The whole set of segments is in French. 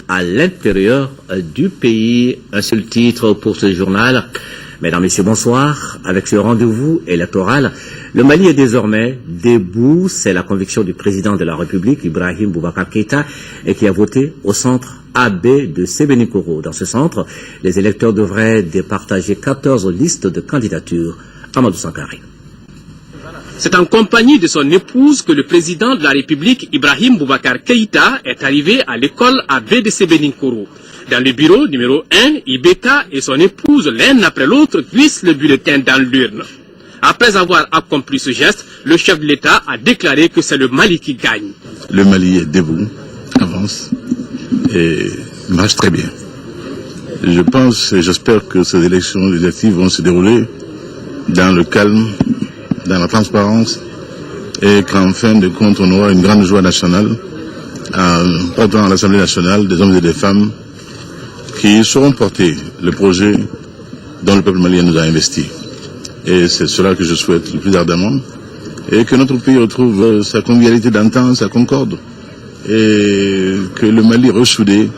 à l'intérieur du pays. Un seul titre pour ce journal. Mesdames, Messieurs, bonsoir. Avec ce rendez-vous électoral, le Mali est désormais debout. C'est la conviction du président de la République, Ibrahim Boubacar Keïta, et qui a voté au centre AB de Sébenikoro. Dans ce centre, les électeurs devraient départager 14 listes de candidatures. Amadou Sankari. C'est en compagnie de son épouse que le président de la République, Ibrahim Boubacar Keïta, est arrivé à l'école AB de Sébenikoro. Dans le bureau numéro 1, Ibeka et son épouse, l'un après l'autre, glissent le bulletin dans l'urne. Après avoir accompli ce geste, le chef de l'État a déclaré que c'est le Mali qui gagne. Le Mali est debout, avance et marche très bien. Je pense et j'espère que ces élections législatives vont se dérouler dans le calme, dans la transparence, et qu'en fin de compte, on aura une grande joie nationale en portant à l'Assemblée nationale des hommes et des femmes qui sauront porter le projet dont le peuple malien nous a investi. Et c'est cela que je souhaite le plus ardemment, et que notre pays retrouve sa convivialité d'antan, sa concorde, et que le Mali ressoudé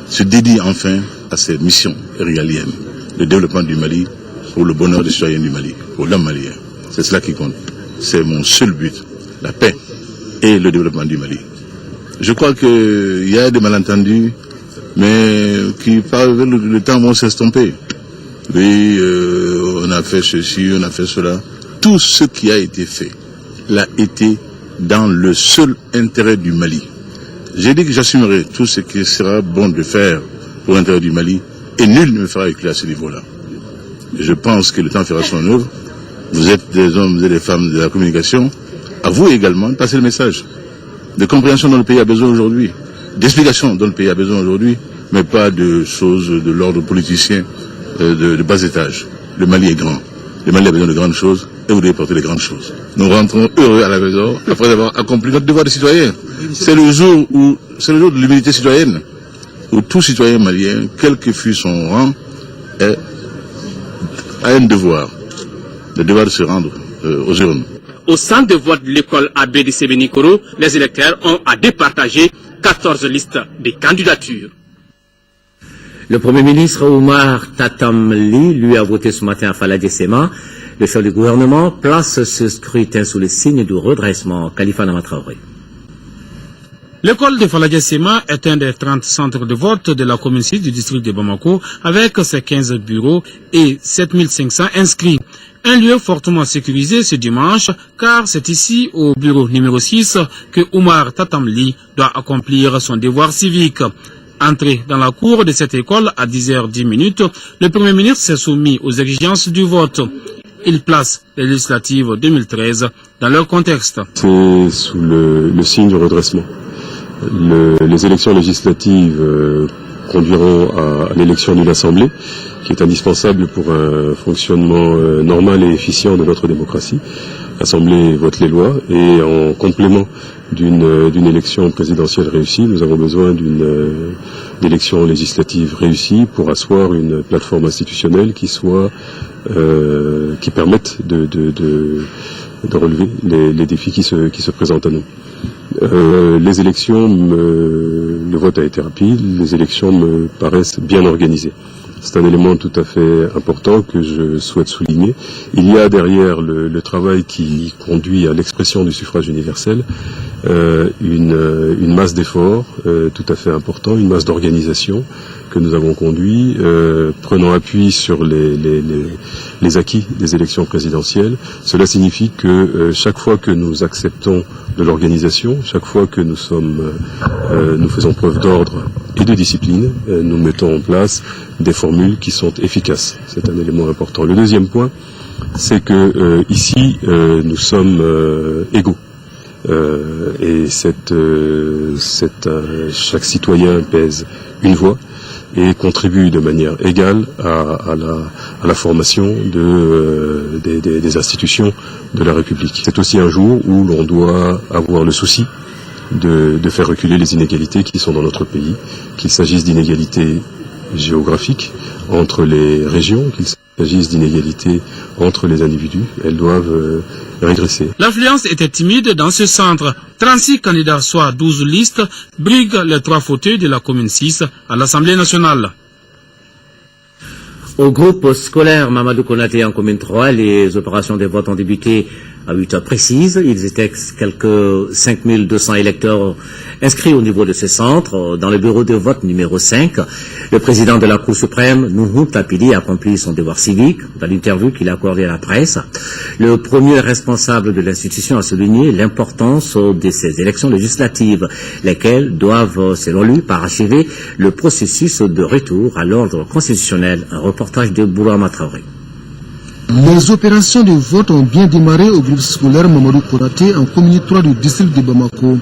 se dédie enfin à ses missions régaliennes, le développement du Mali pour le bonheur des citoyens du Mali, pour l'homme malien. C'est cela qui compte. C'est mon seul but, la paix et le développement du Mali. Je crois qu'il y a des malentendus, mais qui par le temps vont s'estomper. Oui, on a fait ceci, on a fait cela. Tout ce qui a été fait l'a été dans le seul intérêt du Mali. J'ai dit que j'assumerai tout ce qui sera bon de faire pour l'intérêt du Mali, et nul ne me fera reculer à ce niveau-là. Je pense que le temps fera son œuvre. Vous êtes des hommes et des femmes de la communication. À vous également de passer le message de compréhension dont le pays a besoin aujourd'hui, d'explication dont le pays a besoin aujourd'hui, mais pas de choses de l'ordre politicien de bas étage. Le Mali est grand. Le Mali a besoin de grandes choses et vous devez porter les grandes choses. Nous rentrons heureux à la maison après avoir accompli notre devoir de citoyen. C'est le jour de l'humilité citoyenne, où tout citoyen malien, quel que fût son rang, a un devoir. Le devoir de se rendre aux urnes. Au centre de vote de l'école AB de Sébenikoro, les électeurs ont à départager 14 listes de candidatures. Le Premier ministre Oumar Tatamli, lui, a voté ce matin à Faladje Sema. Le chef du gouvernement place ce scrutin sous le signe du redressement. Khalifa Namatraoré. L'école de Faladje Sema est un des 30 centres de vote de la commune 6 du district de Bamako, avec ses 15 bureaux et 7500 inscrits. Un lieu fortement sécurisé ce dimanche, car c'est ici, au bureau numéro 6, que Oumar Tatamli doit accomplir son devoir civique. Entré dans la cour de cette école à 10h10, le Premier ministre s'est soumis aux exigences du vote. Il place les législatives 2013 dans leur contexte. C'est sous le signe du redressement. Les élections législatives conduiront à l'élection d'une assemblée, qui est indispensable pour un fonctionnement normal et efficient de notre démocratie. L'Assemblée vote les lois et en complément d'une élection présidentielle réussie, nous avons besoin d'une élection législative réussie pour asseoir une plateforme institutionnelle qui permette de relever les défis qui se présentent à nous. Les élections, le vote a été rapide, les élections me paraissent bien organisées. C'est un élément tout à fait important que je souhaite souligner. Il y a derrière le travail qui conduit à l'expression du suffrage universel une masse d'efforts tout à fait important, une masse d'organisation que nous avons conduit, prenant appui sur les acquis des élections présidentielles. Cela signifie que chaque fois que nous acceptons de l'organisation, chaque fois que nous faisons preuve d'ordre et de discipline, nous mettons en place des formules qui sont efficaces. C'est un élément important. Le deuxième point, c'est que ici, nous sommes égaux. Et chaque citoyen pèse une voix et contribue de manière égale à la formation des institutions de la République. C'est aussi un jour où l'on doit avoir le souci de faire reculer les inégalités qui sont dans notre pays, qu'il s'agisse d'inégalités géographiques entre les régions, Il s'agisse d'inégalités entre les individus, elles doivent régresser. L'affluence était timide dans ce centre. 36 candidats, soit 12 listes, briguent les 3 fauteuils de la commune 6 à l'Assemblée nationale. Au groupe scolaire Mamadou Konaté en commune 3, les opérations de vote ont débuté à 8 heures précises. Ils étaient quelques 5200 électeurs inscrits au niveau de ce centre. Dans le bureau de vote numéro 5, le président de la Cour suprême, Nuhu Tapili, a accompli son devoir civique dans l'interview qu'il a accordée à la presse. Le premier responsable de l'institution a souligné l'importance de ces élections législatives, lesquelles doivent, selon lui, parachever le processus de retour à l'ordre constitutionnel. Un reportage de Bourama Traoré. Les opérations de vote ont bien démarré au groupe scolaire Mamadou Konaté en commune 3 du district de Bamako.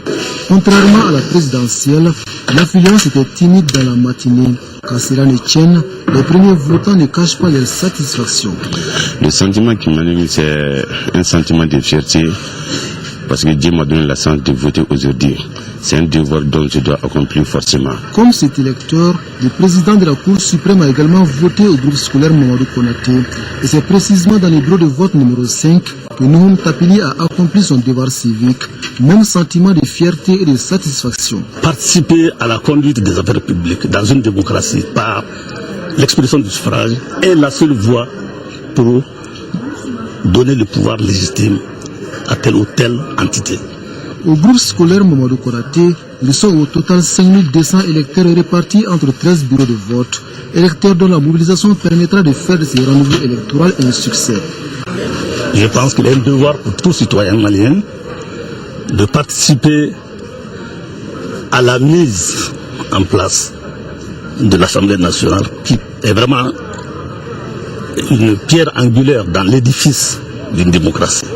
Contrairement à la présidentielle, l'affluence était timide dans la matinée. Qu'à cela ne tienne, les premiers votants ne cachent pas leur satisfaction. Le sentiment qui m'anime, c'est un sentiment de fierté parce que Dieu m'a donné la chance de voter aujourd'hui. C'est un devoir dont je dois accomplir forcément. Comme cet électeur, le président de la Cour suprême a également voté au groupe scolaire Mamadou Konaté. Et c'est précisément dans le bureau de vote numéro 5 que Nuhu Tapili a accompli son devoir civique. Même sentiment de fierté et de satisfaction. Participer à la conduite des affaires publiques dans une démocratie par l'expression du suffrage est la seule voie pour donner le pouvoir légitime à telle ou telle entité. Au groupe scolaire Mamadou Konaté, ils sont au total 5200 électeurs répartis entre 13 bureaux de vote. Électeurs dont la mobilisation permettra de faire de ces rendez-vous électoraux un succès. Je pense qu'il est un devoir pour tout citoyen malien de participer à la mise en place de l'Assemblée nationale qui est vraiment une pierre angulaire dans l'édifice d'une démocratie.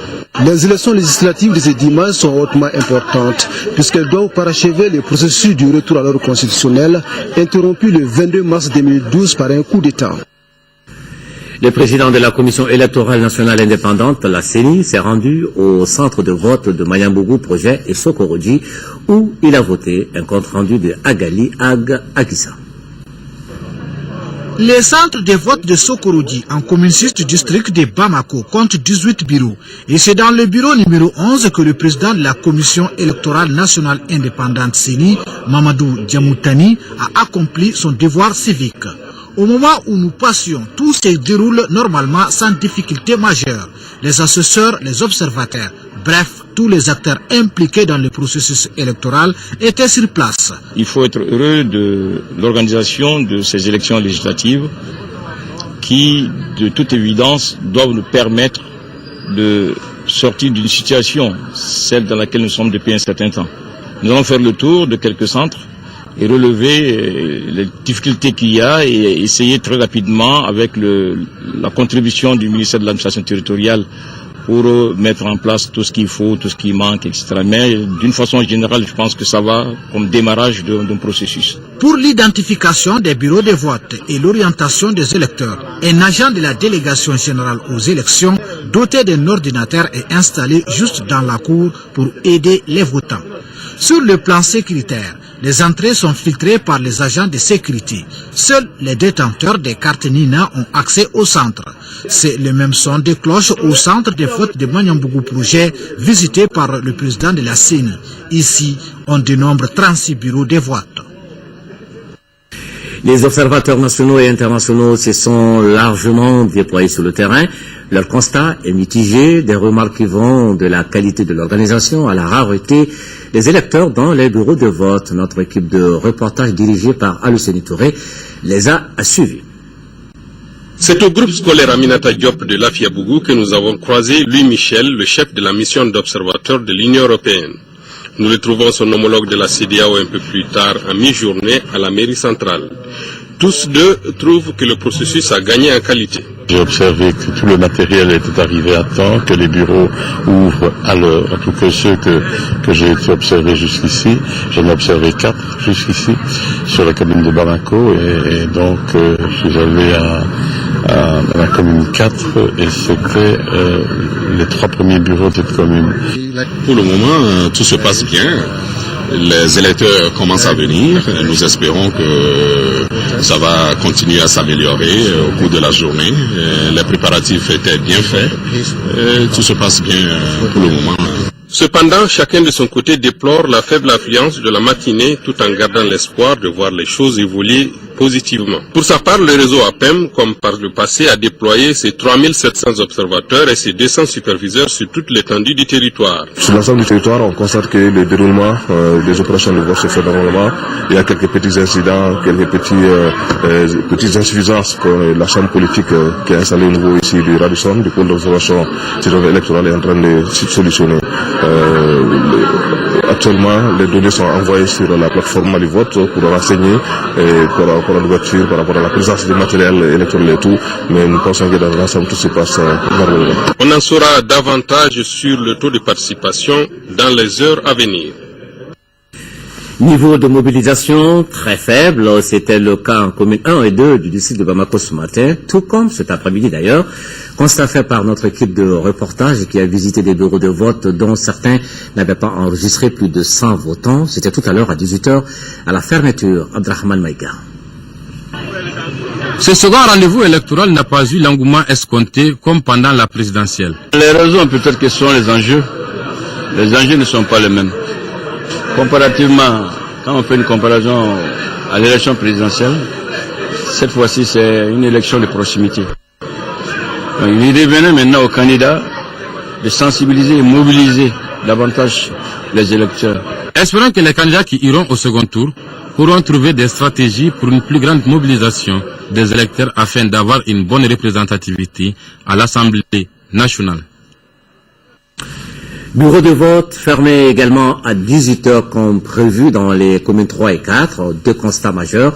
Les élections législatives de ce dimanche sont hautement importantes puisqu'elles doivent parachever le processus du retour à l'ordre constitutionnel interrompu le 22 mars 2012 par un coup d'État. Le président de la Commission électorale nationale indépendante, la CENI, s'est rendu au centre de vote de Mayambougou Projet et Sokorodi où il a voté un compte rendu de Agali Ag Agissa. Les centres de vote de Sokorodi en commune 6 du district de Bamako comptent 18 bureaux. Et c'est dans le bureau numéro 11 que le président de la Commission électorale nationale indépendante CENI, Mamadou Diamoutani, a accompli son devoir civique. Au moment où nous passions, tout se déroule normalement sans difficulté majeure. Les assesseurs, les observateurs, bref, tous les acteurs impliqués dans le processus électoral étaient sur place. Il faut être heureux de l'organisation de ces élections législatives qui, de toute évidence, doivent nous permettre de sortir d'une situation, celle dans laquelle nous sommes depuis un certain temps. Nous allons faire le tour de quelques centres et relever les difficultés qu'il y a et essayer très rapidement, avec la contribution du ministère de l'administration territoriale, pour mettre en place tout ce qu'il faut, tout ce qui manque, etc. Mais d'une façon générale, je pense que ça va comme démarrage d'un processus. Pour l'identification des bureaux de vote et l'orientation des électeurs, un agent de la délégation générale aux élections, doté d'un ordinateur, est installé juste dans la cour pour aider les votants. Sur le plan sécuritaire, les entrées sont filtrées par les agents de sécurité. Seuls les détenteurs des cartes Nina ont accès au centre. C'est le même son de cloche au centre de vote de Mayambougou Projet, visité par le président de la CENI. Ici, on dénombre 36 bureaux de vote. Les observateurs nationaux et internationaux se sont largement déployés sur le terrain. Leur constat est mitigé, des remarques qui vont de la qualité de l'organisation à la rareté des électeurs dans les bureaux de vote. Notre équipe de reportage dirigée par Aluseni Touré les a suivis. C'est au groupe scolaire Aminata Diop de Lafiabougou que nous avons croisé Louis Michel, le chef de la mission d'observateur de l'Union européenne. Nous retrouvons son homologue de la CEDEAO un peu plus tard en mi-journée à la mairie centrale. Tous deux trouvent que le processus a gagné en qualité. J'ai observé que tout le matériel était arrivé à temps, que les bureaux ouvrent à l'heure. En tout cas, ceux que j'ai été observé jusqu'ici, j'en ai observé 4 jusqu'ici sur la commune de Bamako et donc je suis allé à la commune 4 et c'était les 3 premiers bureaux de cette commune. Pour le moment, tout se passe bien. Les électeurs commencent à venir. Nous espérons que ça va continuer à s'améliorer au cours de la journée. Les préparatifs étaient bien faits. Tout se passe bien pour le moment. Cependant, chacun de son côté déplore la faible affluence de la matinée tout en gardant l'espoir de voir les choses évoluer positivement. Pour sa part, le réseau APEM, comme par le passé, a déployé ses 3700 observateurs et ses 200 superviseurs sur toute l'étendue du territoire. Sur l'ensemble du territoire, on constate que le déroulement des opérations de vote se fait normalement. Il y a quelques petits incidents, quelques petites insuffisances que la chambre politique qui est installée au niveau ici du Radisson, du pôle d'observation électorale, est en train de solutionner. Actuellement, les données sont envoyées sur la plateforme du vote pour renseigner par rapport à l'ouverture, par rapport à la présence du matériel électoral et tout, mais nous pensons que dans l'ensemble tout se passe normalement. On en saura davantage sur le taux de participation dans les heures à venir. Niveau de mobilisation très faible, c'était le cas en commune 1 et 2 du district de Bamako ce matin, tout comme cet après-midi d'ailleurs. Constat fait par notre équipe de reportage qui a visité des bureaux de vote dont certains n'avaient pas enregistré plus de 100 votants. C'était tout à l'heure à 18h à la fermeture. Abdrahman Maïga. Ce second rendez-vous électoral n'a pas eu l'engouement escompté comme pendant la présidentielle. Les raisons peut-être que sont les enjeux. Les enjeux ne sont pas les mêmes. Comparativement, quand on fait une comparaison à l'élection présidentielle, cette fois-ci c'est une élection de proximité. Donc, il revenait maintenant aux candidats de sensibiliser et mobiliser davantage les électeurs. Espérons que les candidats qui iront au second tour pourront trouver des stratégies pour une plus grande mobilisation des électeurs afin d'avoir une bonne représentativité à l'Assemblée nationale. Bureau de vote fermé également à 18h comme prévu dans les communes 3 et 4. Deux constats majeurs.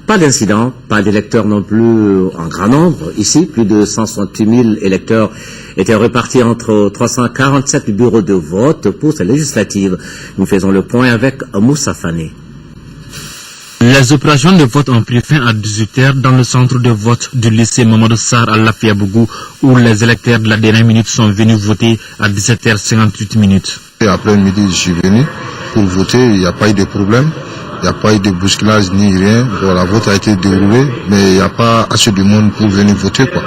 Pas d'incident, pas d'électeurs non plus en grand nombre. Ici, plus de 168 000 électeurs étaient répartis entre 347 bureaux de vote pour ces législatives. Nous faisons le point avec Moussa Fane. Les opérations de vote ont pris fin à 18h dans le centre de vote du lycée Mamadou Sarr à Lafiabougou où les électeurs de la dernière minute sont venus voter à 17h58. Et après-midi, je suis venu pour voter, il n'y a pas eu de problème, il n'y a pas eu de bousculage ni rien. Bon, la vote a été déroulée, mais il n'y a pas assez de monde pour venir voter, quoi.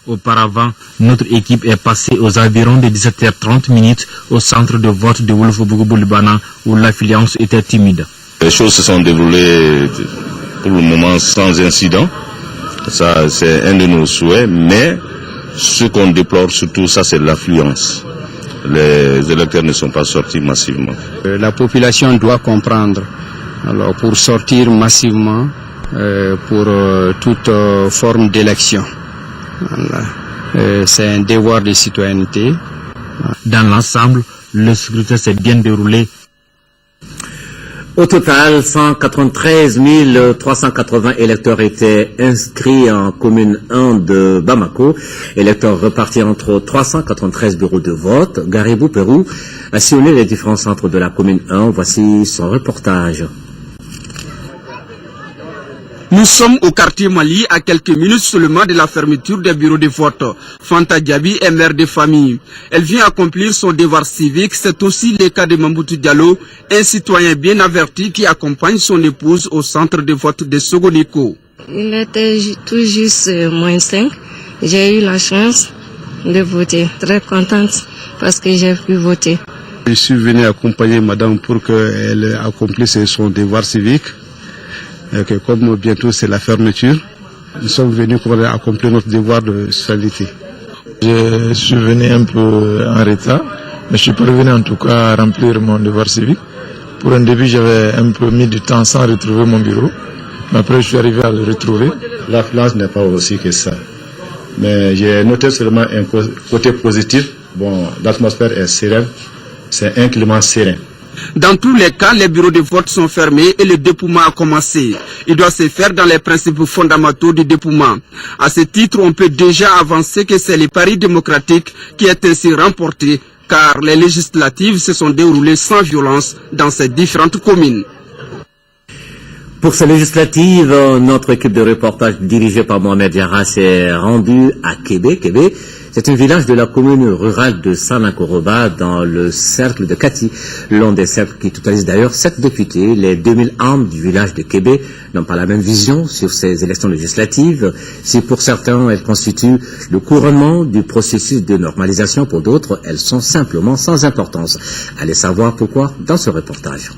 Auparavant, notre équipe est passée aux environs de 17h30 au centre de vote de Wolofobougou-Boulibana où l'affluence était timide. Les choses se sont déroulées pour le moment sans incident. Ça, c'est un de nos souhaits, mais ce qu'on déplore surtout, ça, c'est l'affluence. Les électeurs ne sont pas sortis massivement. La population doit comprendre. Alors, pour sortir massivement pour toute forme d'élection. C'est un devoir de citoyenneté. Dans l'ensemble, le scrutin s'est bien déroulé. Au total, 193 380 électeurs étaient inscrits en commune 1 de Bamako. Électeurs repartis entre 393 bureaux de vote. Garibou Pérou a sillonné les différents centres de la commune 1. Voici son reportage. Nous sommes au quartier Mali à quelques minutes seulement de la fermeture des bureaux de vote. Fanta Diaby est mère de famille. Elle vient accomplir son devoir civique. C'est aussi le cas de Mamboutou Diallo, un citoyen bien averti qui accompagne son épouse au centre de vote de Sogoniko. Il était tout juste moins 5. J'ai eu la chance de voter. Très contente parce que j'ai pu voter. Je suis venu accompagner madame pour qu'elle accomplisse son devoir civique. Que comme bientôt c'est la fermeture, nous sommes venus pour accomplir notre devoir de citoyenneté. Je suis venu un peu en retard, mais je suis parvenu en tout cas à remplir mon devoir civique. Pour un début, j'avais un peu mis du temps sans retrouver mon bureau, mais après je suis arrivé à le retrouver. L'affluence n'est pas aussi que ça, mais j'ai noté seulement un côté positif. Bon, l'atmosphère est sereine, c'est un climat serein. Dans tous les cas, les bureaux de vote sont fermés et le dépouillement a commencé. Il doit se faire dans les principes fondamentaux du dépouillement. À ce titre, on peut déjà avancer que c'est le pari démocratique qui est ainsi remporté, car les législatives se sont déroulées sans violence dans ces différentes communes. Pour ces législatives, notre équipe de reportage dirigée par Mohamed Yara s'est rendue à Kébé. Kébé, c'est un village de la commune rurale de Sanankoroba dans le cercle de Kati, l'un des cercles qui totalise d'ailleurs 7 députés. Les 2000 âmes du village de Kébé n'ont pas la même vision sur ces élections législatives. Si pour certains, elles constituent le couronnement du processus de normalisation, pour d'autres, elles sont simplement sans importance. Allez savoir pourquoi dans ce reportage.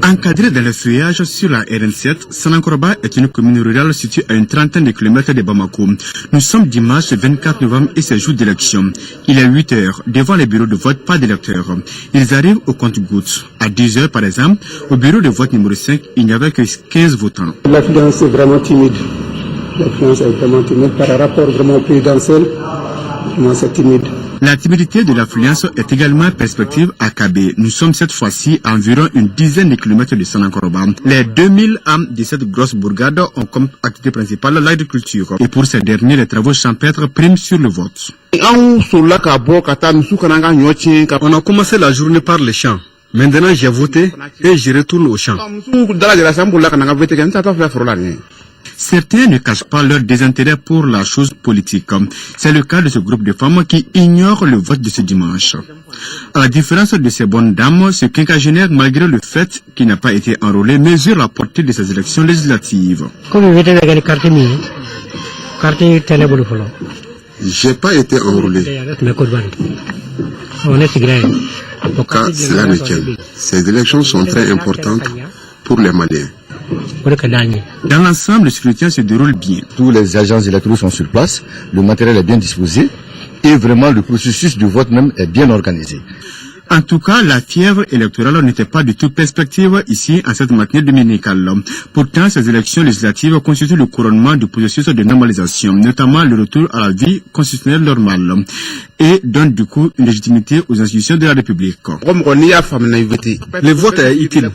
Encadré dans le feuillage sur la RN7, Sanankoroba est une commune rurale située à une trentaine de kilomètres de Bamako. Nous sommes dimanche 24 novembre et c'est jour d'élection. Il est 8 heures. Devant les bureaux de vote, pas d'électeurs. Ils arrivent au compte-gouttes. À 10 heures, par exemple, au bureau de vote numéro 5, il n'y avait que 15 votants. L'affluence est vraiment timide. L'affluence est vraiment timide par rapport vraiment au présidentiel. Vraiment, c'est timide. La timidité de l'affluence est également perspective à Kabé. Nous sommes cette fois-ci à environ une dizaine de kilomètres de Sanankoroba. Les 2000 âmes de cette grosse bourgade ont comme activité principale l'agriculture. Et pour ces derniers, les travaux champêtres priment sur le vote. On a commencé la journée par les champs. Maintenant, j'ai voté et je retourne au champ. Certains ne cachent pas leur désintérêt pour la chose politique. C'est le cas de ce groupe de femmes qui ignorent le vote de ce dimanche. À la différence de ces bonnes dames, ce quinquagénaire, malgré le fait qu'il n'a pas été enrôlé, mesure la portée de ces élections législatives. J'ai pas été enrôlé. Car cela me tient. Ces élections sont très importantes pour les Maliens. Dans l'ensemble, le scrutin se déroule bien. Tous les agents électoraux sont sur place, le matériel est bien disposé et vraiment le processus de vote même est bien organisé. En tout cas, la fièvre électorale n'était pas du tout perspective ici en cette matinée dominicale. Pourtant, ces élections législatives constituent le couronnement du processus de normalisation, notamment le retour à la vie constitutionnelle normale, et donnent du coup une légitimité aux institutions de la République. Le vote est utile.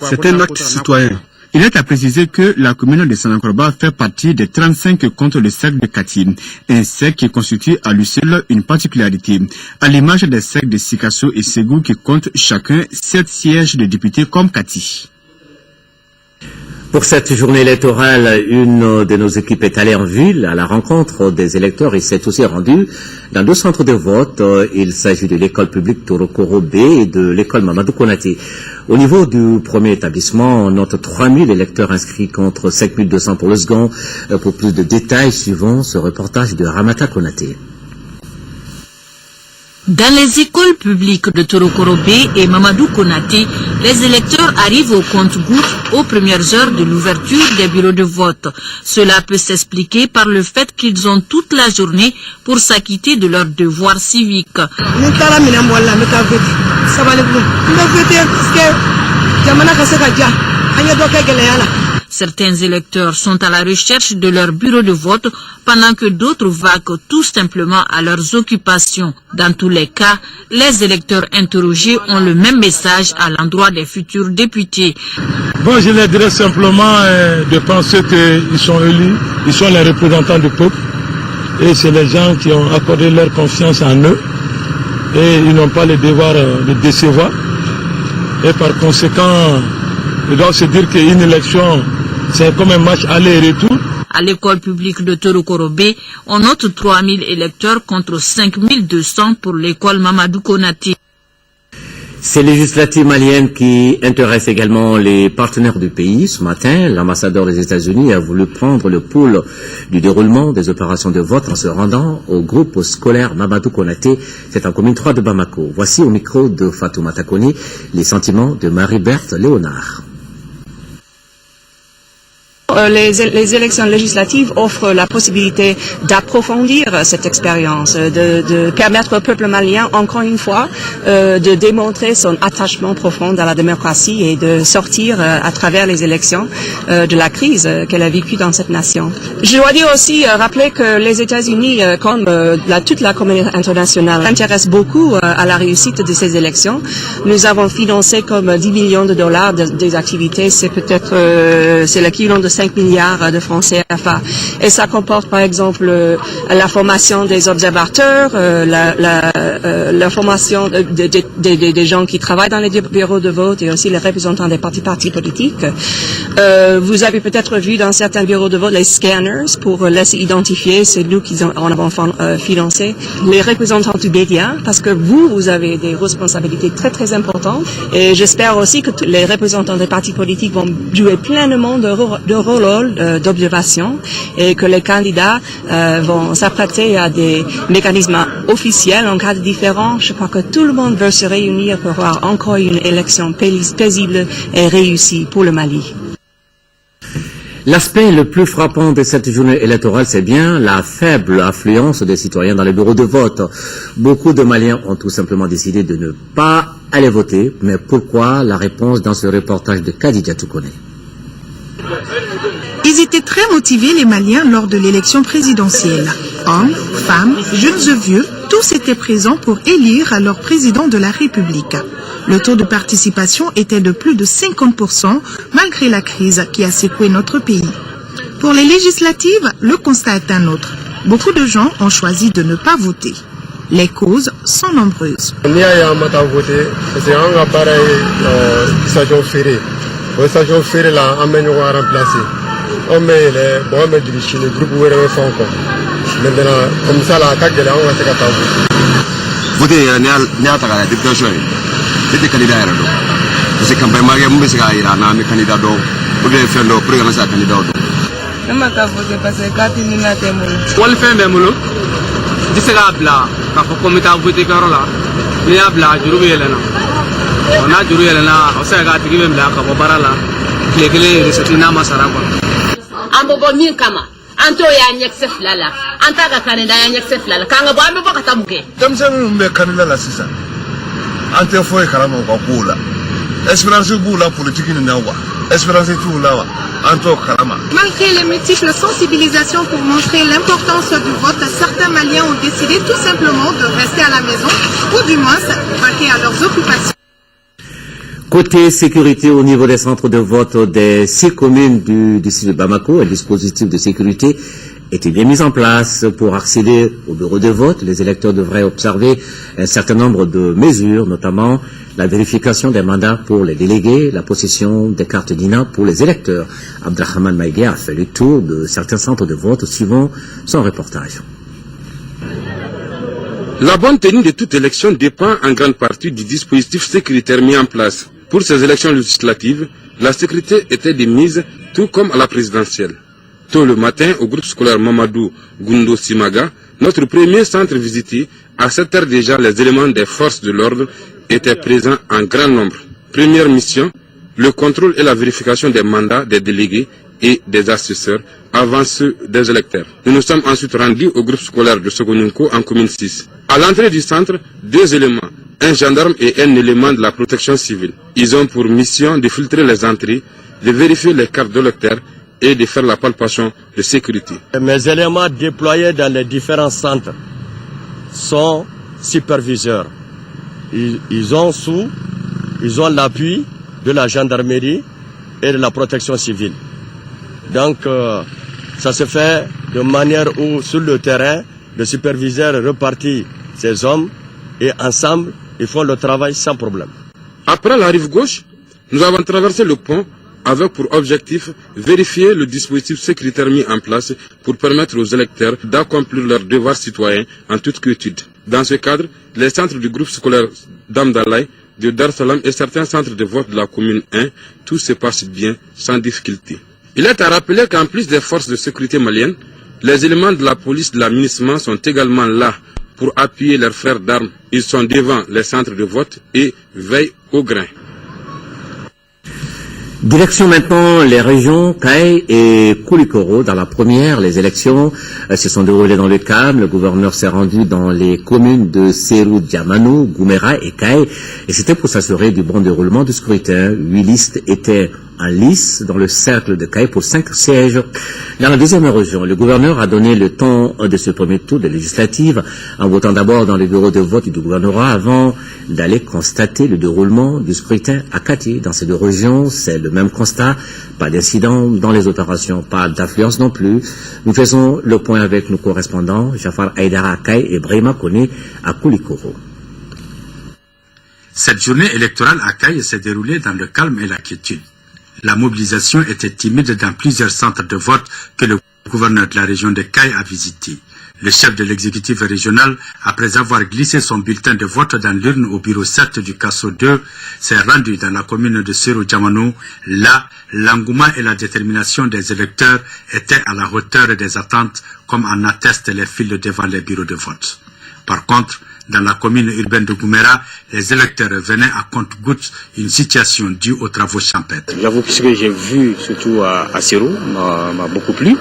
C'est un acte citoyen. Il est à préciser que la commune de Sanankoroba fait partie des 35 contre le cercle de Kati, un cercle qui constitue à lui seul une particularité, à l'image des cercles de Sikasso et Ségou qui comptent chacun 7 sièges de députés comme Kati. Pour cette journée électorale, une de nos équipes est allée en ville à la rencontre des électeurs et s'est aussi rendue dans 2 centres de vote. Il s'agit de l'école publique Torokoro B et de l'école Mamadou Konaté. Au niveau du premier établissement, on note 3000 électeurs inscrits contre 5200 pour le second. Pour plus de détails, suivons ce reportage de Ramata Konaté. Dans les écoles publiques de Torokoro-B et Mamadou Konaté, les électeurs arrivent au compte-gouttes aux premières heures de l'ouverture des bureaux de vote. Cela peut s'expliquer par le fait qu'ils ont toute la journée pour s'acquitter de leurs devoirs civiques. Certains électeurs sont à la recherche de leur bureau de vote pendant que d'autres vaquent tout simplement à leurs occupations. Dans tous les cas, les électeurs interrogés ont le même message à l'endroit des futurs députés. Bon, je leur dirais simplement de penser qu'ils sont élus, ils sont les représentants du peuple et c'est les gens qui ont accordé leur confiance en eux et ils n'ont pas le devoir de décevoir et par conséquent, ils doivent se dire qu'une élection c'est comme un match aller et retour. À l'école publique de Torokoro-B, on note 3000 électeurs contre 5200 pour l'école Mamadou Konaté. Ces législatives maliennes qui intéressent également les partenaires du pays. Ce matin, l'ambassadeur des États-Unis a voulu prendre le pouls du déroulement des opérations de vote en se rendant au groupe scolaire Mamadou Konaté. C'est en commune 3 de Bamako. Voici au micro de Fatoumata Koni les sentiments de Marie-Berthe Léonard. Les élections législatives offrent la possibilité d'approfondir cette expérience, de permettre au peuple malien, encore une fois, de démontrer son attachement profond à la démocratie et de sortir à travers les élections de la crise qu'elle a vécue dans cette nation. Je dois dire aussi, rappeler que les États-Unis, comme toute la communauté internationale, s'intéressent beaucoup à la réussite de ces élections. Nous avons financé comme $10 millions des activités, c'est peut-être c'est l'équivalent de 5 5 milliards de francs CFA. Et ça comporte par exemple la formation des observateurs, la formation des gens qui travaillent dans les bureaux de vote et aussi les représentants des partis politiques. Vous avez peut-être vu dans certains bureaux de vote les scanners pour laisser identifier, c'est nous qui en avons financé, les représentants du média, parce que vous avez des responsabilités très très importantes et j'espère aussi que les représentants des partis politiques vont jouer pleinement de rôle d'observation et que les candidats vont s'apprêter à des mécanismes officiels en cas de différend. Je crois que tout le monde veut se réunir pour avoir encore une élection paisible et réussie pour le Mali. L'aspect le plus frappant de cette journée électorale, c'est bien la faible affluence des citoyens dans les bureaux de vote. Beaucoup de Maliens ont tout simplement décidé de ne pas aller voter. Mais pourquoi? La réponse dans ce reportage de Khadija Toukone. Ils étaient très motivés, les Maliens, lors de l'élection présidentielle. Hommes, femmes, jeunes et vieux, tous étaient présents pour élire leur président de la République. Le taux de participation était de plus de 50% malgré la crise qui a secoué notre pays. Pour les législatives, le constat est un autre. Beaucoup de gens ont choisi de ne pas voter. Les causes sont nombreuses. C'était candidat à l'eau. Parce que campagne mariée, moi, c'est qu'il y a un candidat d'eau. Ou bien faire l'eau, pour y avoir un candidat d'eau. Je ne sais pas parce que quand il y a des mots. On le fait même, non? Je sais pas, quand on commence à voter Carola, il y a bla, je roule là. On a duré là, on sait que tu veux bla, quand on parle là, les clés, c'est une âme à Saragua. Ambobonyin kama. Anto ya nyexef lala. Anta ga candidat ya nyexef lala. Kanga bo ambe baka tamuke. Tamsen mbe candidat la sisa. Ante foi karama kwa kula. Espérance bula politique ni nawa. Espérance tout là. Anto karama. Malgré les multiples sensibilisations pour montrer l'importance du vote, certains Maliens ont décidé tout simplement de rester à la maison ou du moins vaquer à leurs occupations. Côté sécurité, au niveau des centres de vote des 6 communes du district de Bamako, un dispositif de sécurité était bien mis en place pour accéder au bureau de vote. Les électeurs devraient observer un certain nombre de mesures, notamment la vérification des mandats pour les délégués, la possession des cartes d'INA pour les électeurs. Abdrahman Maïgué a fait le tour de certains centres de vote suivant son reportage. La bonne tenue de toute élection dépend en grande partie du dispositif sécuritaire mis en place. Pour ces élections législatives, la sécurité était de mise, tout comme à la présidentielle. Tôt le matin, au groupe scolaire Mamadou Gundo Simaga, notre premier centre visité, à 7 heures déjà, les éléments des forces de l'ordre étaient présents en grand nombre. Première mission, le contrôle et la vérification des mandats des délégués et des assesseurs avant ceux des électeurs. Nous nous sommes ensuite rendus au groupe scolaire de Sogonunko en commune 6. À l'entrée du centre, 2 éléments, un gendarme et un élément de la protection civile. Ils ont pour mission de filtrer les entrées, de vérifier les cartes d'électeurs et de faire la palpation de sécurité. Mes éléments déployés dans les différents centres sont superviseurs. Ils ont l'appui de la gendarmerie et de la protection civile. Donc, ça se fait de manière où, sur le terrain, le superviseur repartit ses hommes et ensemble, ils font le travail sans problème. Après la rive gauche, nous avons traversé le pont avec pour objectif vérifier le dispositif sécuritaire mis en place pour permettre aux électeurs d'accomplir leurs devoirs citoyens en toute quiétude. Dans ce cadre, les centres du groupe scolaire d'Amdalaï, de Dar Salam et certains centres de vote de la commune 1, tout se passe bien, sans difficulté. Il est à rappeler qu'en plus des forces de sécurité maliennes, les éléments de la police de l'aménagement sont également là pour appuyer leurs frères d'armes. Ils sont devant les centres de vote et veillent au grain. Direction maintenant les régions Kaye et Koulikoro. Dans la première, les élections se sont déroulées dans le calme. Le gouverneur s'est rendu dans les communes de Serou, Diamanou, Goumera et Kaye. Et c'était pour s'assurer du bon déroulement du scrutin. 8 listes étaient en lice dans le cercle de Caille pour 5 sièges. Dans la deuxième région, le gouverneur a donné le temps de ce premier tour de législative en votant d'abord dans les bureaux de vote du gouvernorat avant d'aller constater le déroulement du scrutin à Kati. Dans ces deux régions, c'est le même constat. Pas d'incident dans les opérations, pas d'affluence non plus. Nous faisons le point avec nos correspondants, Jafar Aïdara à Caille et Brahima Kone à Koulikoro. Cette journée électorale à Caille s'est déroulée dans le calme et la quiétude. La mobilisation était timide dans plusieurs centres de vote que le gouverneur de la région de Caille a visités. Le chef de l'exécutif régional, après avoir glissé son bulletin de vote dans l'urne au bureau 7 du Kasso 2, s'est rendu dans la commune de Sero Djamano. Là, l'engouement et la détermination des électeurs étaient à la hauteur des attentes, comme en attestent les files devant les bureaux de vote. Par contre, dans la commune urbaine de Goumera, les électeurs venaient à compte-gouttes, une situation due aux travaux champêtres. J'avoue que ce que j'ai vu, surtout à Sero, m'a beaucoup plu,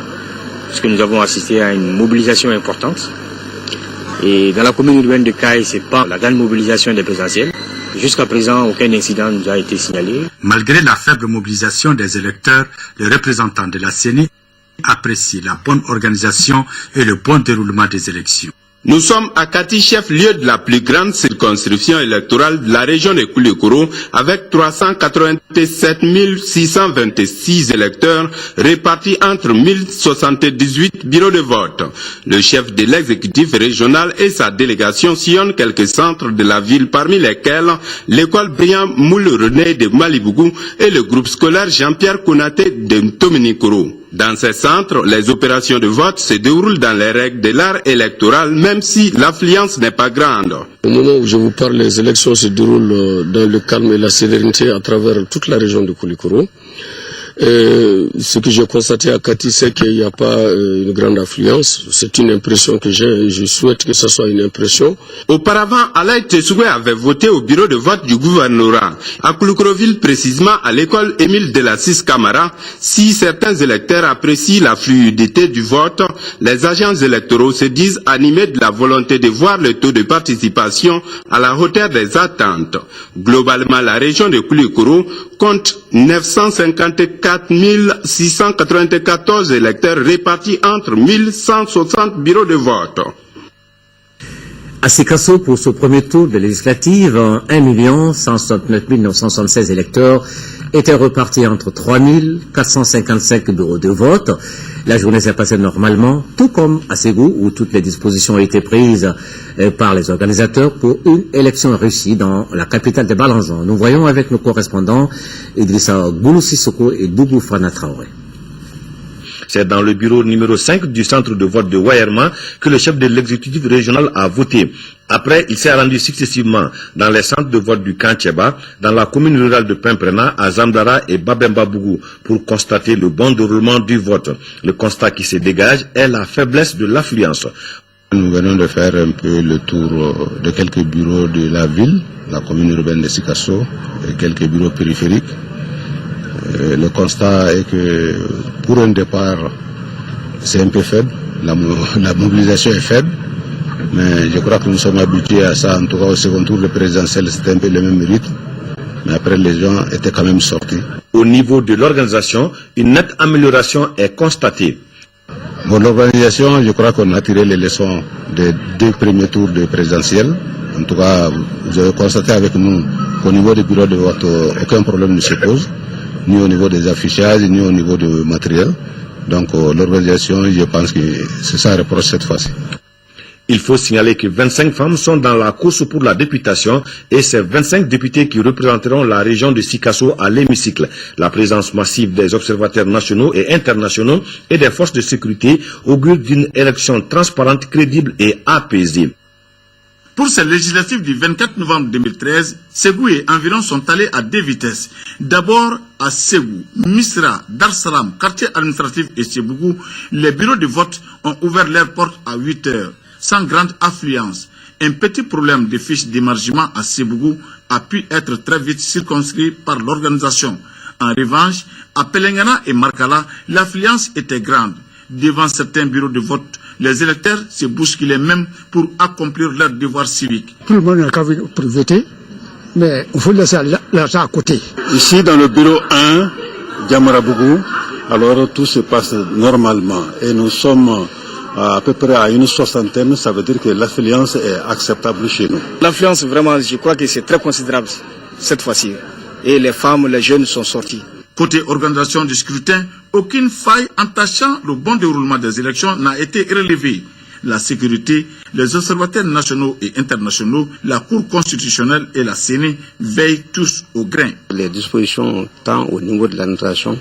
parce que nous avons assisté à une mobilisation importante. Et dans la commune urbaine de Caille, c'est pas la grande mobilisation des présidentielles. Jusqu'à présent, aucun incident nous a été signalé. Malgré la faible mobilisation des électeurs, le représentant de la CENI apprécie la bonne organisation et le bon déroulement des élections. Nous sommes à Kati, chef-lieu de la plus grande circonscription électorale de la région de Koulikoro, avec 387 626 électeurs répartis entre 1078 bureaux de vote. Le chef de l'exécutif régional et sa délégation sillonnent quelques centres de la ville, parmi lesquels l'école Brian Moule-René de Malibougou et le groupe scolaire Jean-Pierre Konaté de Tominikoro. Dans ces centres, les opérations de vote se déroulent dans les règles de l'art électoral, même si l'affluence n'est pas grande. Au moment où je vous parle, les élections se déroulent dans le calme et la sérénité à travers toute la région de Koulikoro. Ce que j'ai constaté à Kati, c'est qu'il n'y a pas une grande affluence. C'est une impression que j'ai et je souhaite que ce soit une impression. Auparavant, Alaï Tessoué avait voté au bureau de vote du gouvernorat. À Koulikoro-Ville, précisément à l'école Émile Delassis Camara, si certains électeurs apprécient la fluidité du vote, les agents électoraux se disent animés de la volonté de voir le taux de participation à la hauteur des attentes. Globalement, la région de Koulikoro compte 954 694 électeurs répartis entre 1160 bureaux de vote. À Sikasso, pour ce premier tour de législative, 1 169 976 électeurs étaient repartis entre 3 455 bureaux de vote. La journée s'est passée normalement, tout comme à Ségou, où toutes les dispositions ont été prises par les organisateurs pour une élection réussie dans la capitale de Balanzan. Nous voyons avec nos correspondants Idrissa Goulou Sissoko et Dougou Fana Traoré. C'est dans le bureau numéro 5 du centre de vote de Wayerma que le chef de l'exécutif régional a voté. Après, il s'est rendu successivement dans les centres de vote du Kantcheba, dans la commune rurale de Pimprena, à Zamdara et Babemba-Bougou, pour constater le bon déroulement du vote. Le constat qui se dégage est la faiblesse de l'affluence. Nous venons de faire un peu le tour de quelques bureaux de la ville, la commune urbaine de Sikasso, et quelques bureaux périphériques. Le constat est que pour un départ, c'est un peu faible, la mobilisation est faible, mais je crois que nous sommes habitués à ça. En tout cas, au second tour, le présidentiel, c'était un peu le même rythme, mais après, les gens étaient quand même sortis. Au niveau de l'organisation, une nette amélioration est constatée. Bon, l'organisation, je crois qu'on a tiré les leçons des 2 premiers tours de présidentiel. En tout cas, vous avez constaté avec nous qu'au niveau des bureaux de vote, aucun problème ne se pose, ni au niveau des affichages, ni au niveau du matériel. Donc l'organisation, je pense que c'est ça reproche cette fois-ci. Il faut signaler que 25 femmes sont dans la course pour la députation et c'est 25 députés qui représenteront la région de Sikasso à l'hémicycle. La présence massive des observateurs nationaux et internationaux et des forces de sécurité augure d'une élection transparente, crédible et apaisée. Pour ces législatives du 24 novembre 2013, Ségou et environ sont allés à 2 vitesses. D'abord à Ségou, Misra, Darsalam, quartier administratif et Sébougou, les bureaux de vote ont ouvert leurs portes à 8 heures, sans grande affluence. Un petit problème de fiches d'émargement à Sébougou a pu être très vite circonscrit par l'organisation. En revanche, à Pelengana et Markala, l'affluence était grande. Devant certains bureaux de vote, les électeurs se bousculaient même pour accomplir leur devoir civique. Tout le monde n'a qu'à venir pour voter, mais il faut laisser l'argent à côté. Ici, dans le bureau 1, Diamarabougou, alors tout se passe normalement et nous sommes à peu près à une soixantaine, ça veut dire que l'affluence est acceptable chez nous. L'affluence, vraiment, je crois que c'est très considérable cette fois-ci. Et les femmes, les jeunes sont sortis. Côté organisation du scrutin, aucune faille entachant le bon déroulement des élections n'a été relevée. La sécurité, les observateurs nationaux et internationaux, la Cour constitutionnelle et la CENI veillent tous au grain. Les dispositions, tant au niveau de l'administration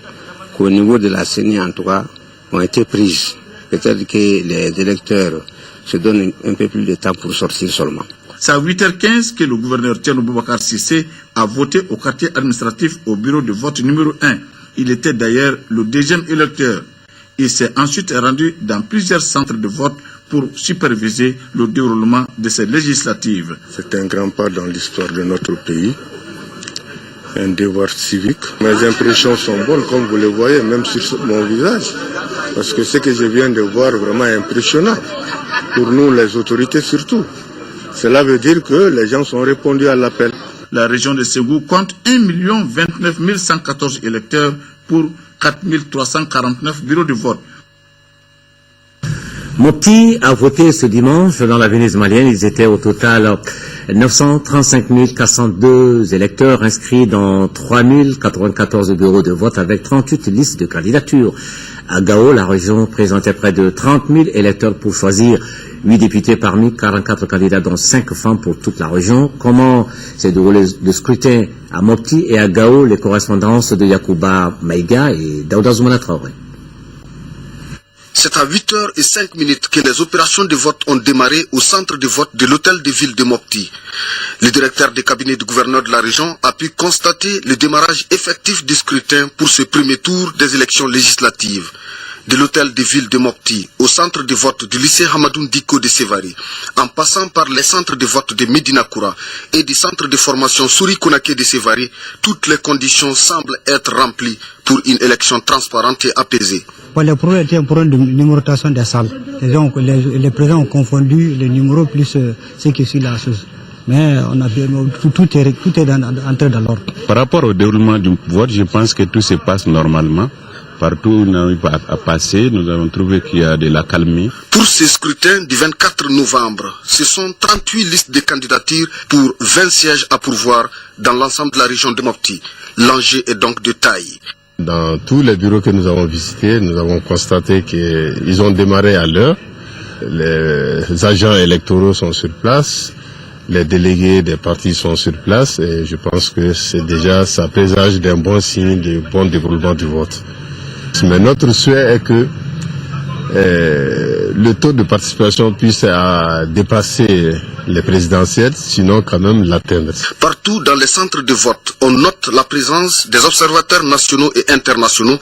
qu'au niveau de la CENI en tout cas, ont été prises. Peut-être que les électeurs se donnent un peu plus de temps pour sortir seulement. C'est à 8h15 que le gouverneur Thierno Boubacar Cissé a voté au quartier administratif au bureau de vote numéro 1. Il était d'ailleurs le deuxième électeur. Il s'est ensuite rendu dans plusieurs centres de vote pour superviser le déroulement de ces législatives. C'est un grand pas dans l'histoire de notre pays, un devoir civique. Mes impressions sont bonnes, comme vous le voyez, même sur mon visage, parce que ce que je viens de voir est vraiment impressionnant, pour nous les autorités surtout. Cela veut dire que les gens sont répondus à l'appel. La région de Ségou compte 1 029 114 électeurs pour 4 349 bureaux de vote. Mopti a voté ce dimanche dans la Venise malienne. Ils étaient au total 935 402 électeurs inscrits dans 3 094 bureaux de vote avec 38 listes de candidatures. À Gao, la région présentait près de 30 000 électeurs pour choisir 8 députés parmi 44 candidats, dont 5 femmes pour toute la région. Comment s'est déroulé le scrutin à Mopti et à Gao? Les correspondances de Yacouba Maïga et Daouda Zoumana Traoré. C'est à 8h05 que les opérations de vote ont démarré au centre de vote de l'hôtel de ville de Mopti. Le directeur de cabinet du gouverneur de la région a pu constater le démarrage effectif du scrutin pour ce premier tour des élections législatives. De l'hôtel de ville de Mopti au centre de vote du lycée Hamadoun Diko de Sévari, en passant par les centres de vote de Medina Koura et du centre de formation Souri Konake de Sévari, toutes les conditions semblent être remplies pour une élection transparente et apaisée. Le problème était un problème de numérotation des salles. Donc les présidents ont confondu les numéros plus ce qui suit la chose. Mais on a bien, tout est entré dans l'ordre. Par rapport au déroulement du vote, je pense que tout se passe normalement. Partout où on a eu à passer, nous avons trouvé qu'il y a de l'accalmie. Pour ce scrutin du 24 novembre, ce sont 38 listes de candidatures pour 20 sièges à pourvoir dans l'ensemble de la région de Mopti. L'enjeu est donc de taille. Dans tous les bureaux que nous avons visités, nous avons constaté qu'ils ont démarré à l'heure. Les agents électoraux sont sur place. Les délégués des partis sont sur place. Et je pense que c'est déjà, ça présage d'un bon signe de bon déroulement du vote. Mais notre souhait est que le taux de participation puisse dépasser les présidentielles, sinon quand même l'atteindre. Partout dans les centres de vote, on note la présence des observateurs nationaux et internationaux.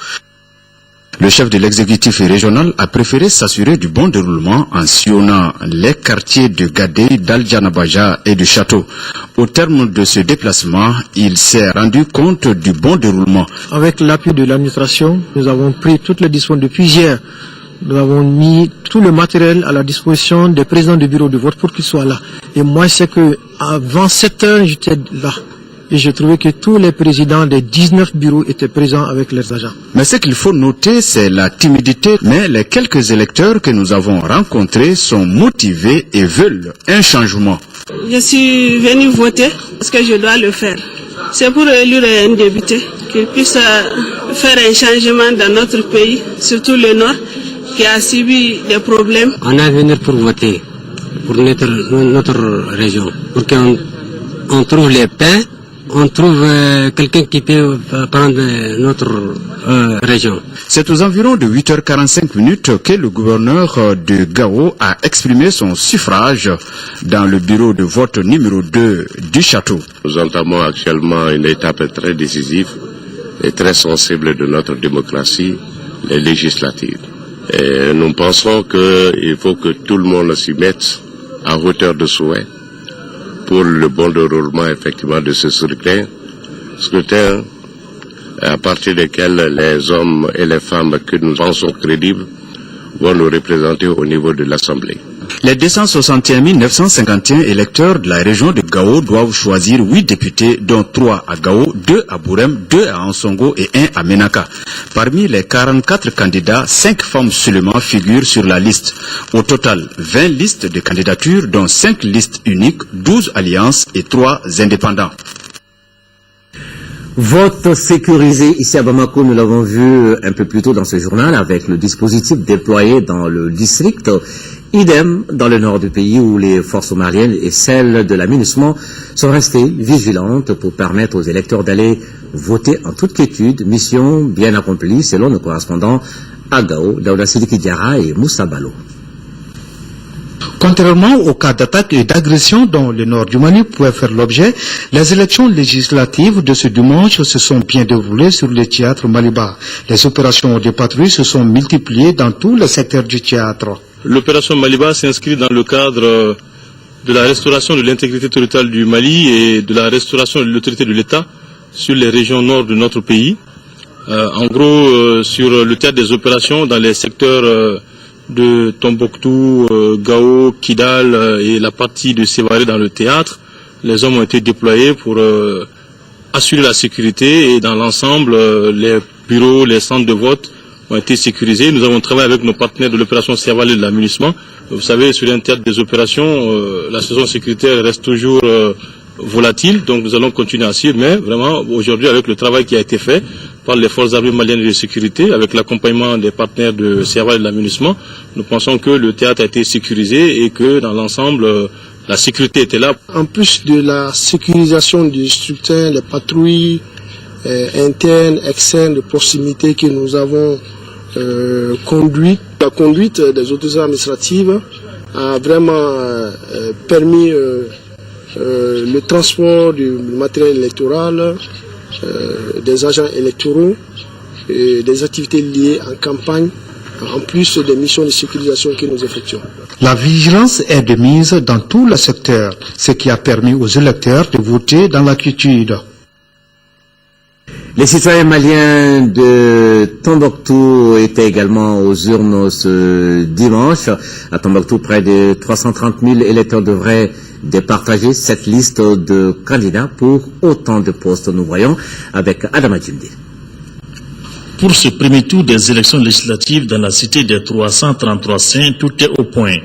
Le chef de l'exécutif régional a préféré s'assurer du bon déroulement en sillonnant les quartiers de Gadei, d'Al-Janabaja et de Château. Au terme de ce déplacement, il s'est rendu compte du bon déroulement. Avec l'appui de l'administration, nous avons pris toutes les dispositions depuis hier. Nous avons mis tout le matériel à la disposition des présidents du bureau de vote pour qu'ils soient là. Et moi, c'est que avant 7 heures, j'étais là. Et j'ai trouvé que tous les présidents des 19 bureaux étaient présents avec leurs agents. Mais ce qu'il faut noter, c'est la timidité. Mais les quelques électeurs que nous avons rencontrés sont motivés et veulent un changement. Je suis venu voter parce que je dois le faire. C'est pour élire un député qu'il puisse faire un changement dans notre pays, surtout le Nord, qui a subi des problèmes. On est venu pour voter pour notre région, pour qu'on trouve les paix. On trouve quelqu'un qui peut prendre notre région. C'est aux environs de 8h45 que le gouverneur de Gao a exprimé son suffrage dans le bureau de vote numéro 2 du château. Nous entamons actuellement une étape très décisive et très sensible de notre démocratie, les législatives. Et nous pensons qu'il faut que tout le monde s'y mette à hauteur de souhait pour le bon déroulement effectivement de ce scrutin à partir desquels les hommes et les femmes que nous pensons crédibles vont nous représenter au niveau de l'Assemblée. Les 261 951 électeurs de la région de Gao doivent choisir 8 députés, dont 3 à Gao, 2 à Bourem, 2 à Ansongo et 1 à Menaka. Parmi les 44 candidats, 5 femmes seulement figurent sur la liste. Au total, 20 listes de candidatures, dont 5 listes uniques, 12 alliances et 3 indépendants. Vote sécurisé ici à Bamako, nous l'avons vu un peu plus tôt dans ce journal avec le dispositif déployé dans le district. Idem dans le nord du pays où les forces maliennes et celles de l'aménagement sont restées vigilantes pour permettre aux électeurs d'aller voter en toute quiétude. Mission bien accomplie selon nos correspondants à Gao, Daouda Sidiki Diarra et Moussa Balo. Contrairement aux cas d'attaque et d'agression dont le nord du Mali pouvait faire l'objet, les élections législatives de ce dimanche se sont bien déroulées sur le théâtre Maliba. Les opérations de patrouille se sont multipliées dans tous les secteurs du théâtre. L'opération Maliba s'inscrit dans le cadre de la restauration de l'intégrité territoriale du Mali et de la restauration de l'autorité de l'État sur les régions nord de notre pays. En gros, sur le théâtre des opérations dans les secteurs de Tombouctou, Gao, Kidal et la partie de Sévaré dans le théâtre, les hommes ont été déployés pour assurer la sécurité et dans l'ensemble, les bureaux, les centres de vote ont été sécurisés. Nous avons travaillé avec nos partenaires de l'opération Serval et de l'aménagement. Vous savez, sur un théâtre des opérations, la situation sécuritaire reste toujours volatile, donc nous allons continuer à suivre, mais vraiment aujourd'hui avec le travail qui a été fait par les forces armées maliennes de sécurité, avec l'accompagnement des partenaires de Serval et de l'aménagement, nous pensons que le théâtre a été sécurisé et que dans l'ensemble, la sécurité était là. En plus de la sécurisation du scrutin, les patrouilles internes, externes, de proximité que nous avons conduites, la conduite des autorités administratives a vraiment permis le transport du matériel électoral, des agents électoraux, et des activités liées en campagne, en plus des missions de sécurisation que nous effectuons. La vigilance est de mise dans tout le secteur, ce qui a permis aux électeurs de voter dans la quiétude. Les citoyens maliens de Tombouctou étaient également aux urnes ce dimanche. À Tombouctou, près de 330 000 électeurs devraient départager cette liste de candidats pour autant de postes. Nous voyons avec Adama Djimdi. Pour ce premier tour des élections législatives dans la cité des 333 saints, tout est au point.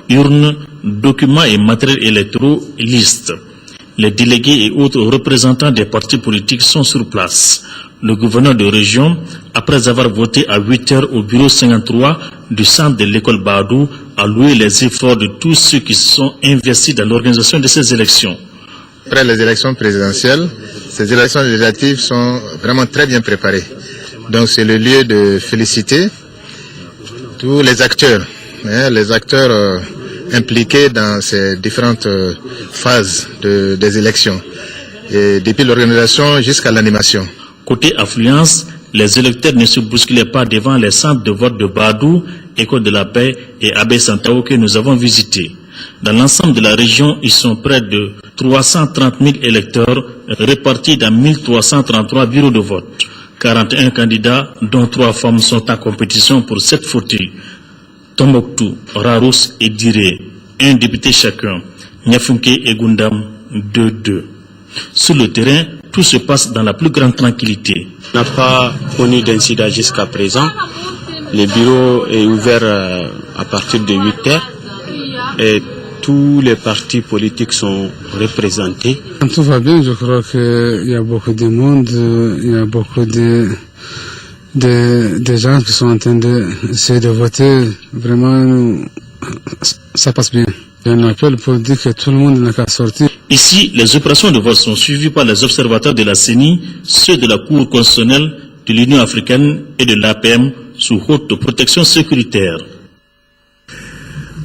Urnes, documents et matériels électoraux, listes. Les délégués et autres représentants des partis politiques sont sur place. Le gouverneur de région, après avoir voté à 8 heures au bureau 53 du centre de l'école Badou, a loué les efforts de tous ceux qui se sont investis dans l'organisation de ces élections. Après les élections présidentielles, ces élections législatives sont vraiment très bien préparées. Donc c'est le lieu de féliciter tous les acteurs, impliqués dans ces différentes phases des élections, et depuis l'organisation jusqu'à l'animation. Côté affluence, les électeurs ne se bousculaient pas devant les centres de vote de Badou, École de la Paix et Abbé Santao que nous avons visités. Dans l'ensemble de la région, ils sont près de 330 000 électeurs répartis dans 1333 bureaux de vote. 41 candidats, dont 3 femmes, sont en compétition pour 7 fauteuils. Tombouctou, Rarous et Diré, 1 député chacun. Niafunke et Gundam, 2-2. Sur le terrain, tout se passe dans la plus grande tranquillité. On n'a pas connu d'incident jusqu'à présent. Le bureau est ouvert à partir de 8 heures et tous les partis politiques sont représentés. Tout va bien, je crois qu'il y a beaucoup de monde, il y a beaucoup de gens qui sont en train d'essayer de voter. Vraiment, ça passe bien. Il y a un appel pour dire que tout le monde n'a qu'à sortir. Ici, les opérations de vote sont suivies par les observateurs de la CENI, ceux de la Cour constitutionnelle, de l'Union africaine et de l'APM sous haute protection sécuritaire.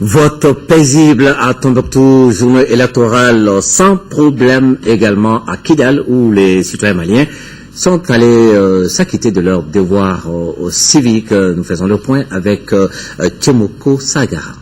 Vote paisible à Tombouctou, journée électorale sans problème également à Kidal où les citoyens maliens sont allés s'acquitter de leur devoir civique. Nous faisons le point avec Tchemoko Sagara.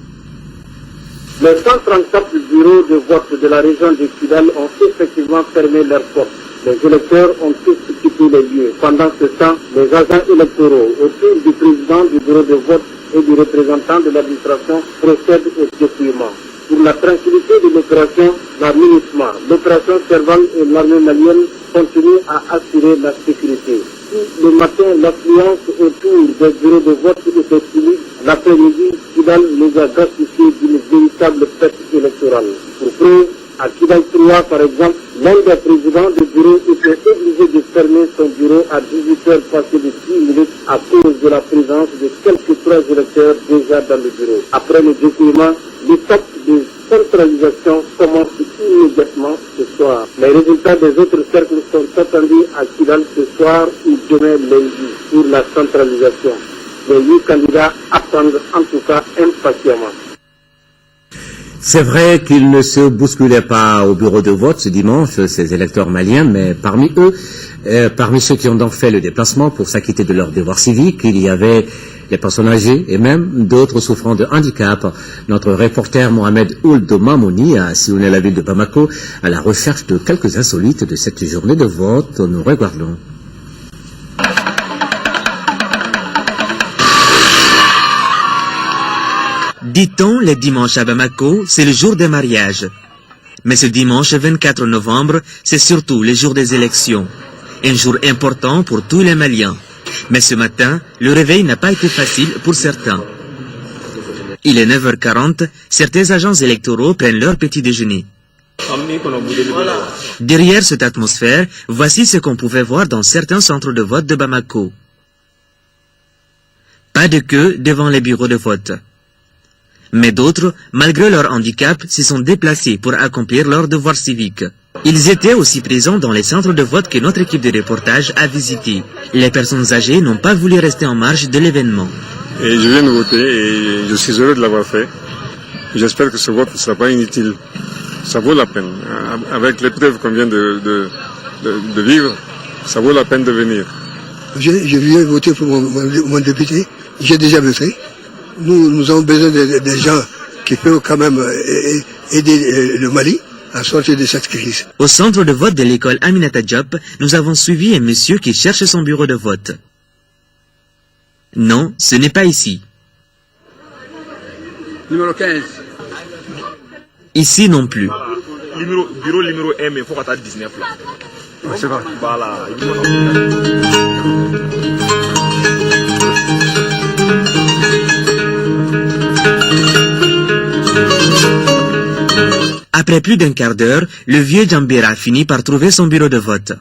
Les 134 bureaux de vote de la région de Kidal ont effectivement fermé leurs portes. Les électeurs ont tous quitté les lieux. Pendant ce temps, les agents électoraux autour du président du bureau de vote et du représentant de l'administration procède au dépouillement. Pour la tranquillité de l'opération, la MINUSMA, l'opération Serval et l'armée malienne continuent à assurer la sécurité. Si le matin, l'affluence autour des bureaux de vote était timide, l'après-midi, Kidal nous a gratifié d'une véritable fête électorale. Pour preuve, à Kidal 3, par exemple, l'un des présidents du bureau était obligé de fermer son bureau à 18h passées de 10 minutes à cause de la présence de quelques 3 électeurs déjà dans le bureau. Après le dépouillement, l'étape de centralisation commence immédiatement ce soir. Les résultats des autres cercles sont attendus à Kidal ce soir ou demain lundi pour la centralisation. Les 8 candidats attendent en tout cas impatiemment. C'est vrai qu'ils ne se bousculaient pas au bureau de vote ce dimanche, ces électeurs maliens, mais parmi eux, parmi ceux qui ont donc fait le déplacement pour s'acquitter de leurs devoirs civiques, il y avait les personnes âgées et même d'autres souffrant de handicap. Notre reporter Mohamed Ould Mamouni a sillonné la ville de Bamako à la recherche de quelques insolites de cette journée de vote. Nous regardons. Dit-on, le dimanche à Bamako, c'est le jour des mariages. Mais ce dimanche 24 novembre, c'est surtout le jour des élections. Un jour important pour tous les Maliens. Mais ce matin, le réveil n'a pas été facile pour certains. Il est 9h40, certains agents électoraux prennent leur petit déjeuner. Derrière cette atmosphère, voici ce qu'on pouvait voir dans certains centres de vote de Bamako. Pas de queue devant les bureaux de vote. Mais d'autres, malgré leur handicap, se sont déplacés pour accomplir leur devoir civique. Ils étaient aussi présents dans les centres de vote que notre équipe de reportage a visités. Les personnes âgées n'ont pas voulu rester en marge de l'événement. Et je viens de voter et je suis heureux de l'avoir fait. J'espère que ce vote ne sera pas inutile. Ça vaut la peine. Avec l'épreuve qu'on vient de vivre, ça vaut la peine de venir. Je viens voter pour mon député. J'ai déjà voté. Nous avons besoin des gens qui peuvent quand même aider le Mali à sortir de cette crise. Au centre de vote de l'école Aminata Diop, nous avons suivi un monsieur qui cherche son bureau de vote. Non, ce n'est pas ici. Numéro 15. Ici non plus. Bureau numéro 1, mais il faut attendre 19 là. Ouais, c'est vrai. Voilà. Après plus d'un quart d'heure, le vieux Djambira finit par trouver son bureau de vote.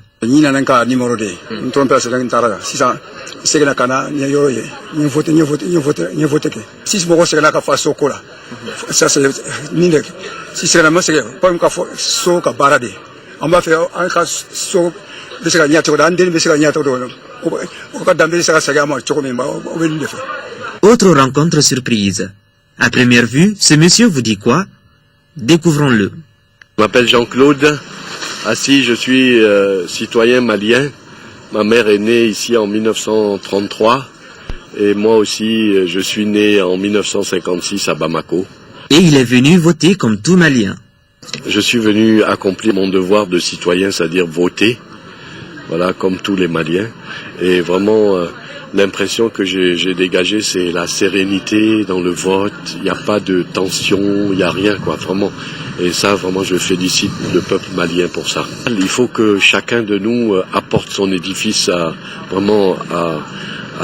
Autre rencontre surprise. À première vue, ce monsieur vous dit quoi? Découvrons-le. Je m'appelle Jean-Claude Assis, je suis citoyen malien. Ma mère est née ici en 1933 et moi aussi je suis né en 1956 à Bamako. Et il est venu voter comme tout Malien. Je suis venu accomplir mon devoir de citoyen, c'est-à-dire voter, voilà, comme tous les Maliens. Et vraiment, l'impression que j'ai dégagée, c'est la sérénité dans le vote. Il n'y a pas de tension, il n'y a rien, quoi, vraiment. Et ça, vraiment, je félicite le peuple malien pour ça. Il faut que chacun de nous apporte son édifice à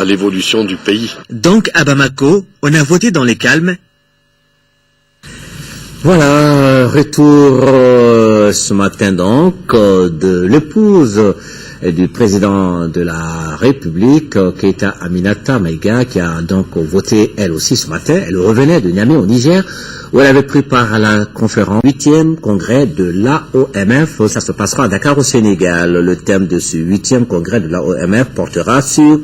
l'évolution du pays. Donc, à Bamako, on a voté dans le calme. Voilà, retour ce matin donc de l'épouse du président de la République, Keïta Aminata Maïga, qui a donc voté elle aussi ce matin. Elle revenait de Niamey au Niger, où elle avait pris part à la conférence 8e congrès de l'AOMF. Ça se passera à Dakar au Sénégal. Le thème de ce 8e congrès de l'AOMF portera sur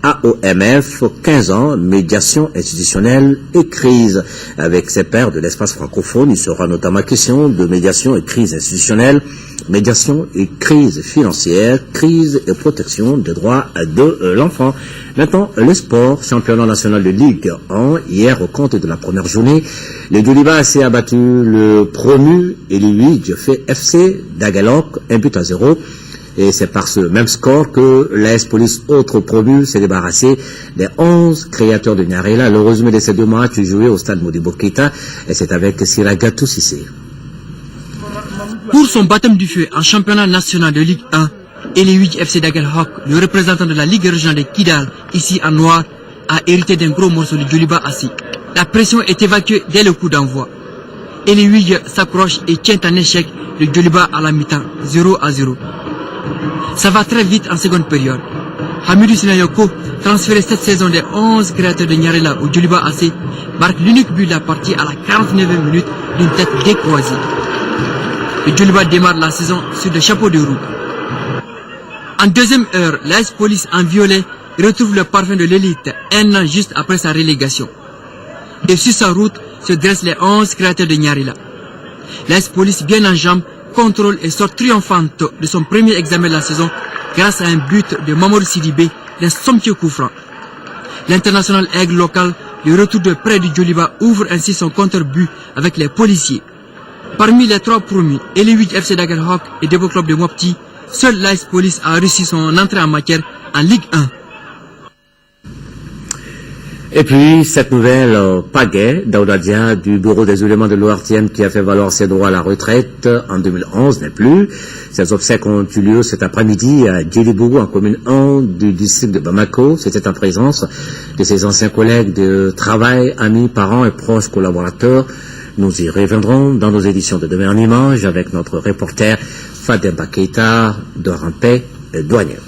AOMF, 15 ans, médiation institutionnelle et crise. Avec ses pairs de l'espace francophone, il sera notamment question de médiation et crise institutionnelle, médiation et crise financière, crise et protection des droits de l'enfant. Maintenant, le sport, championnat national de Ligue 1. Hier, au compte de la première journée, le Doliba s'est abattu le promu et le 8 fait FC d'Agalok, 1-0. Et c'est par ce même score que l'AS Police, autre promu, s'est débarrassé des 11 créateurs de Nyarela. Le résumé de ces 2 matchs joués au stade Modibo Keïta, et c'est avec Siragatou Sissé. Pour son baptême du feu en championnat national de Ligue 1, Eliwig FC Dagelhok, le représentant de la Ligue régionale de Kidal, ici en noir, a hérité d'un gros morceau de Djoliba assis. La pression est évacuée dès le coup d'envoi. Eliwig s'accroche et tient en échec le Djoliba à la mi-temps, 0-0. Ça va très vite en seconde période. Hamidou Sinayoko, transféré cette saison des 11 créateurs de Nyarela au Djoliba AC, marque l'unique but de la partie à la 49e minute d'une tête décroisée. Le Djoliba démarre la saison sur le chapeau de roue. En deuxième heure, l'AS Police en violet retrouve le parfum de l'élite un an juste après sa relégation. Et sur sa route se dressent les 11 créateurs de Nyarela. L'AS Police bien en jambes contrôle et sort triomphante de son premier examen de la saison grâce à un but de Mamour Sidibé d'un somptueux coup franc. L'international aigle local, le retour de près du Djoliba, ouvre ainsi son contre-but avec les policiers. Parmi les 3 promus, Eliwig FC Dagelhok et Debo Club de Mopti, seul l'AS Police a réussi son entrée en matière en Ligue 1. Et puis, cette nouvelle pagaie d'Audadia du bureau des éléments de l'ORTM qui a fait valoir ses droits à la retraite en 2011 n'est plus. Ces obsèques ont eu lieu cet après-midi à Djelibougou, en commune 1 du district de Bamako. C'était en présence de ses anciens collègues de travail, amis, parents et proches collaborateurs. Nous y reviendrons dans nos éditions de Demain en Images avec notre reporter Fademba Keïta de Rampé et Douanier.